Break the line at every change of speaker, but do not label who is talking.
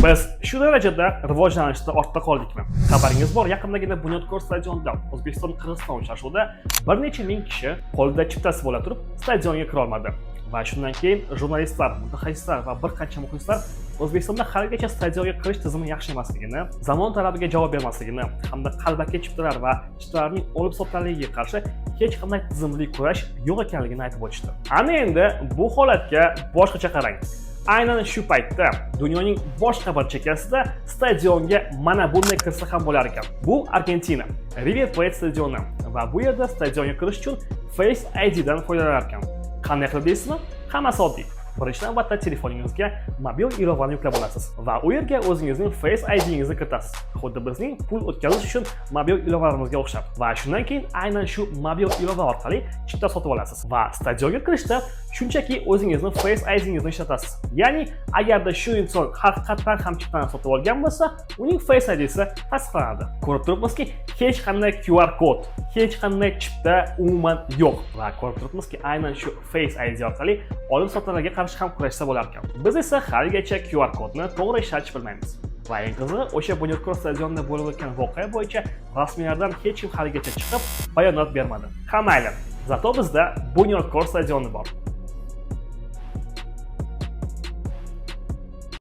Biz shu darajada rivojlanishda ortda qoldikmi? Xabaringiz bor, yaqindagina Bunyodkor stadionida O'zbekiston-Qirg'iziston uchrashuvida bir necha ming kishi qo'lida chiptasi bo'la turib stadionga kira olmadi. Va shundan keyin jurnalistlar, mutaxassislar va bir qancha muxlislar O'zbekistonda haligacha stadionga kirish tizimi yaxshi emasligini, zamon talabiga javob bermasligini hamda qalbaki chiptalar va chiptalarning olib sotilganligiga qarshi hech qanday tizimli kurash yo'q ekanligini aytib o'tishdi. Ana endi bu holatga boshqacha qarang. Aynan shu paytda dunyoning boshqa bir chekkasida stadionga mana bunday kirsa ham bo'lar ekan. Bu Argentina, River Plate stadioni va bu yerda stadionga kirish uchun Face ID dan foydalanar ekan. Qanday qilib deysizmi? Hammasi oddiy. Birinchi navbatda telefoningizga mobil ilovani yuklab olasiz va u yerga o'zingizning Face ID'ingizni kiritasiz. Xuddi bizning pul o'tkazish uchun mobil ilovanimizga o'xshab. Va shundan keyin aynan shu mobil ilova orqali chipta sotib olasiz va stadionga kirishda shunchaki o'zingizning Face ID'ingizni ishlatasiz. Ya'ni agarda shu inson haqiqatan ham chiptani sotib olgan bo'lsa, uning Face ID'si tasdiqlanadi. Ko'rib turibmizki, hech qanday QR kod, hech qanday chipta umuman yo'q va ko'rib turibmizki, aynan shu Face ID orqali olib sotilarga qarshi ham kurashsa bo'lar ekan. Biz esa haligacha QR kodni to'g'ri ishlatish bilmaymiz. Va eng qizig'i, o'sha Bunyodkor stadionida bo'lib o'tgan voqea bo'yicha rasmiylardan hech kim haligacha chiqib bayonot bermadi. Ha mayli, zato bizda Bunyodkor stadioni bor.